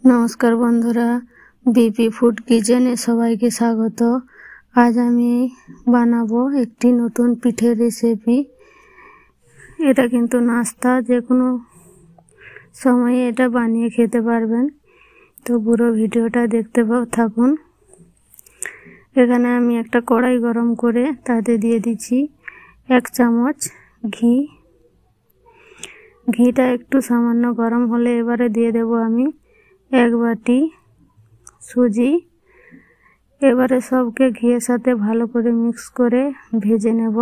নমস্কার বন্ধুরা, BP food কিচেনে সবাইকে স্বাগত। আজ আমি বানাবো একটি নতুন পিঠের রেসিপি। এটা কিন্তু নাস্তা, যে কোনো সময়ে এটা বানিয়ে খেতে পারবেন। তো পুরো ভিডিওটা দেখতে থাকুন। এখানে আমি একটা কড়াই গরম করে তাতে দিয়ে দিচ্ছি 1 চামচ ঘি। ঘিটা একটু সামান্য গরম হলে এবারে দিয়ে দেব আমি 1 বাটি সুজি। এবারে সবকে ঘিয়ের সাথে ভালো করে মিক্স করে ভেজে নেব।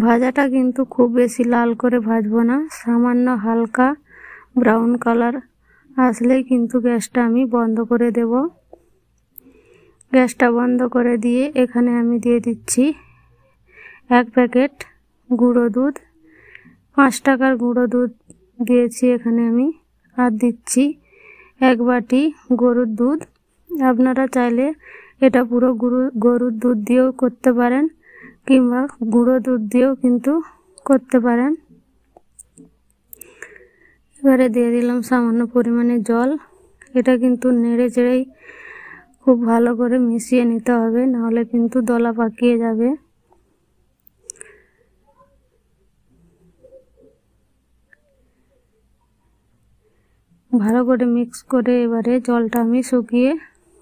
ভাজাটা কিন্তু খুব বেশি লাল করে ভাজবো না, সামান্য হালকা ব্রাউন কালার আসলেই কিন্তু গ্যাসটা আমি বন্ধ করে দেব। গ্যাসটা বন্ধ করে দিয়ে এখানে আমি দিয়ে দিচ্ছি 1 প্যাকেট গুঁড়ো দুধ। 5 টাকার গুঁড়ো দুধ দিয়েছি এখানে আমি। আর দিচ্ছি 1 বাটি গরুর দুধ। আপনারা চাইলে এটা পুরো গরুর দুধ দিয়েও করতে পারেন, কিংবা গুঁড়ো দুধ দিয়েও কিন্তু করতে পারেন। এবারে দিয়ে দিলাম সামান্য পরিমাণে জল। এটা কিন্তু নেড়ে চেড়েই খুব ভালো করে মিশিয়ে নিতে হবে, নাহলে কিন্তু দলা পাকিয়ে যাবে। ভালো করে মিক্স করে এবারে জলটা আমি শুকিয়ে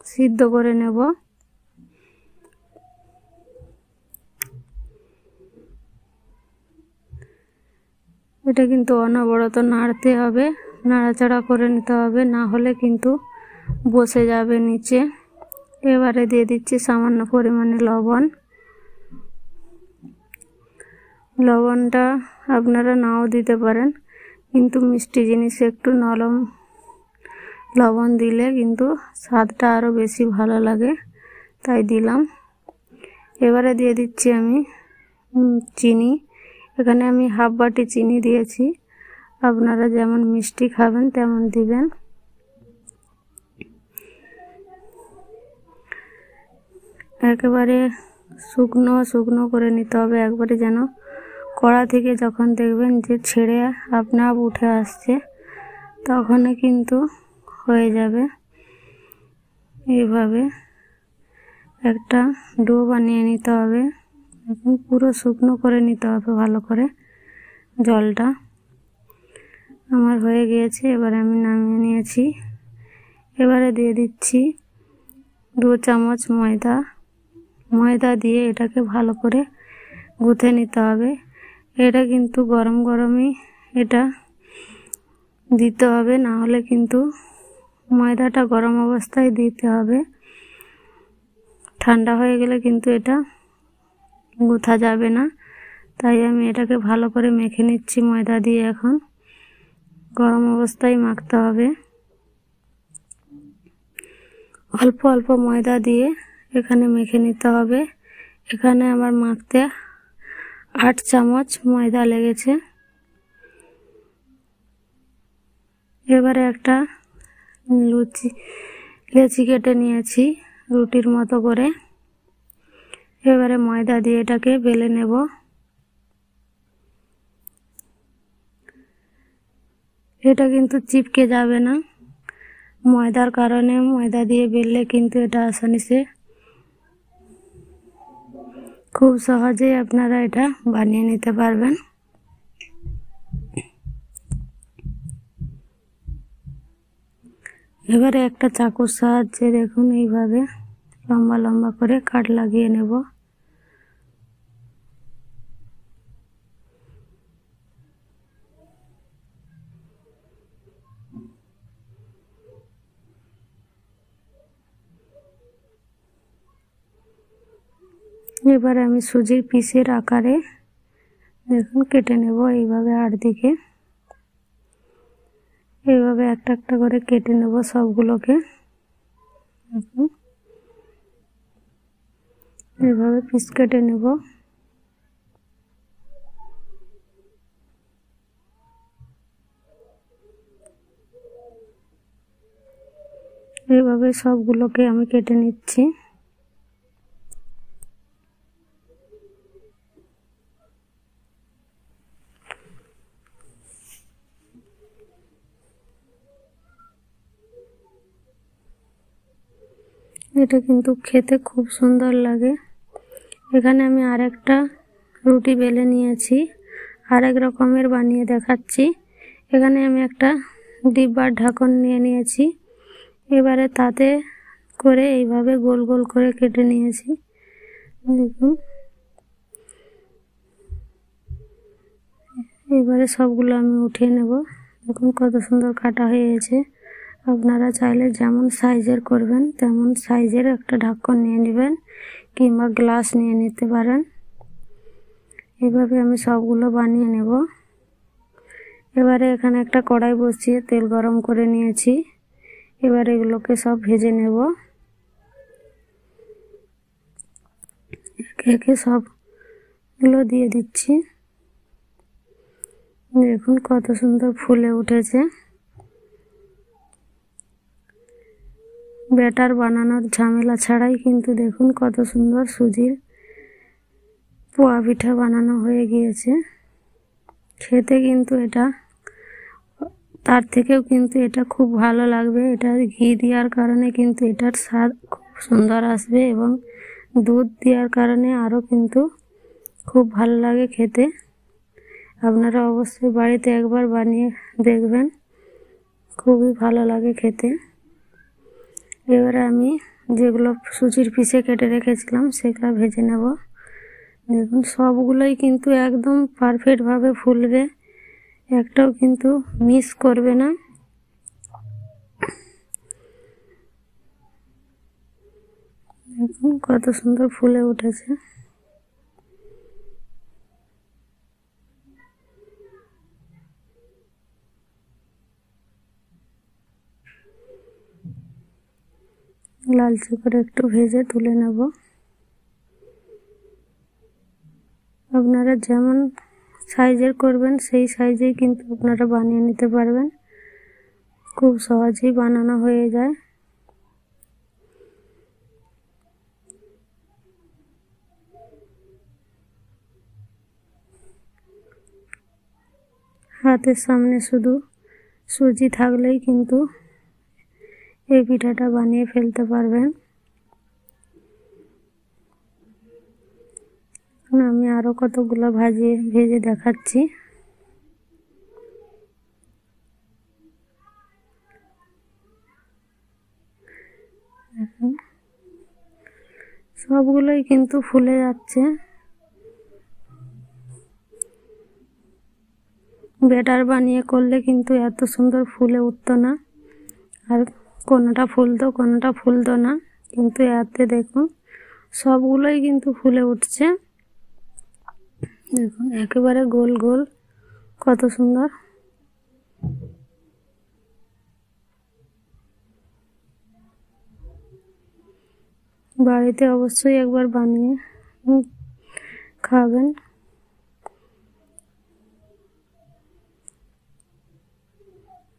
সিদ্ধ করে নেব। এটা কিন্তু অনবরত নাড়তে হবে, নাড়াচাড়া করে নিতে হবে, না হলে কিন্তু বসে যাবে নিচে। এবারে দিয়ে দিচ্ছি সামান্য পরিমাণে লবণ। লবণটা আপনারা নাও দিতে পারেন, কিন্তু মিষ্টি জিনিসে একটু নরম লবণ দিলে কিন্তু স্বাদটা আরও বেশি ভালো লাগে, তাই দিলাম। এবারে দিয়ে দিচ্ছি আমি চিনি। এখানে আমি 1/2 বাটি চিনি দিয়েছি। আপনারা যেমন মিষ্টি খাবেন তেমন দিবেন। একেবারে শুকনো শুকনো করে নিতে হবে, একবারে যেন কড়া থেকে যখন দেখবেন যে ছেড়ে আপনা আপ উঠে আসছে, তখনই কিন্তু হয়ে যাবে। এইভাবে একটা ডো বানিয়ে নিতে হবে। এখন পুরো শুকনো করে নিতে হবে ভালো করে। জলটা আমার হয়ে গিয়েছে, এবারে আমি নামিয়ে নিয়েছি। এবারে দিয়ে দিচ্ছি 2 চামচ ময়দা। ময়দা দিয়ে এটাকে ভালো করে গুঁথে নিতে হবে। এটা কিন্তু গরম গরমই এটা দিতে হবে, না হলে কিন্তু ময়দাটা গরম অবস্থায় দিতে হবে। ঠান্ডা হয়ে গেলে কিন্তু এটা গুঁথা যাবে না, তাই আমি এটাকে ভালো করে মেখে নিচ্ছি ময়দা দিয়ে। এখন গরম অবস্থায় মাখতে হবে। অল্প অল্প ময়দা দিয়ে এখানে মেখে নিতে হবে। এখানে আমার মাখতে 8 চামচ ময়দা লেগেছে। এবারে একটা লেচি কেটে নিয়েছি রুটির মতো করে। এবারে ময়দা দিয়ে এটাকে বেলে নেব। এটা কিন্তু চিপকে যাবে না, ময়দার কারণে। ময়দা দিয়ে বেললে কিন্তু এটা আসানিসে খুব সহজেই আপনারা এটা বানিয়ে নিতে পারবেন। এবারে একটা চাকুর সাহায্যে দেখুন এইভাবে লম্বা লম্বা করে কাট লাগিয়ে নেব। এবারে আমি সুজির পিসের আকারে দেখুন কেটে নেব এইভাবে 8 দিকে। এইভাবে একটা একটা করে কেটে নেব সবগুলোকে। দেখুন এইভাবে পিস কেটে নেব। এইভাবে সবগুলোকে আমি কেটে নিচ্ছি। এটা কিন্তু খেতে খুব সুন্দর লাগে। এখানে আমি আরেকটা রুটি বেলে নিয়েছি, আরেক রকমের বানিয়ে দেখাচ্ছি। এখানে আমি একটা ডিব্বার ঢাকন নিয়ে নিয়েছি, এবারে তাতে করে এইভাবে গোল গোল করে কেটে নিয়েছি। দেখুন, এবারে সবগুলো আমি উঠিয়ে নেব। দেখুন কত সুন্দর কাটা হয়ে গেছে। আপনারা চাইলে যেমন সাইজের করবেন তেমন সাইজের একটা ঢাকন নিয়ে নেবেন, কিংবা গ্লাস নিয়ে নিতে পারেন। এভাবে আমি সবগুলো বানিয়ে নেব। এবারে এখানে একটা কড়াই বসিয়ে তেল গরম করে নিয়েছি। এবারে এগুলোকে সব ভেজে নেব। একে একে সবগুলো দিয়ে দিচ্ছি। দেখুন কত সুন্দর ফুলে উঠেছে। ব্যাটার বানানোর ঝামেলা ছাড়াই কিন্তু দেখুন কত সুন্দর সুজির পোয়া পিঠা বানানো হয়ে গিয়েছে। খেতে কিন্তু এটা তার থেকেও কিন্তু এটা খুব ভালো লাগবে। এটা ঘি দেওয়ার কারণে কিন্তু এটার স্বাদ খুব সুন্দর আসবে, এবং দুধ দেওয়ার কারণে আরও কিন্তু খুব ভালো লাগে খেতে। আপনারা অবশ্যই বাড়িতে একবার বানিয়ে দেখবেন, খুবই ভালো লাগে খেতে। এবারে আমি যেগুলো সুজির পিসে কেটে রেখেছিলাম সেগুলো ভেজে নেব। দেখুন সবগুলোই কিন্তু একদম পারফেক্টভাবে ফুলবে, একটাও কিন্তু মিস করবে না। দেখুন কত সুন্দর ফুলে উঠেছে। লালচে করে একটু ভেজে তুলে নেব। আপনারা যেমন সাইজের করবেন সেই সাইজেই কিন্তু আপনারা বানিয়ে নিতে পারবেন, খুব সহজেই বানানো হয়ে যায়। হাতের সামনে শুধু সুজি থাকলেই কিন্তু এই পিঠাটা বানিয়ে ফেলতে পারবেন। আমি আরো কতগুলো ভেজে দেখাচ্ছি। সবগুলোই কিন্তু ফুলে যাচ্ছে। ব্যাটার বানিয়ে করলে কিন্তু এত সুন্দর ফুলে উঠতো না, আর কোনোটা ফুলতো না, কিন্তু এতে দেখুন সবগুলোই কিন্তু ফুলে উঠছে। দেখুন একেবারে গোল গোল, কত সুন্দর। বাড়িতে অবশ্যই একবার বানিয়ে খাবেন।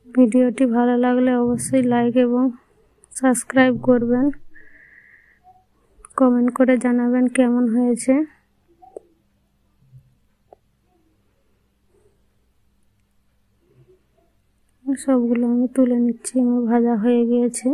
ভিডিওটি ভালো লাগলে অবশ্যই লাইক এবং সাবস্ক্রাইব করবেন। কমেন্ট করে জানাবেন কেমন হয়েছে। সবগুলো আমি তুলে নিচ্ছি, আমার ভাজা হয়ে গিয়েছে।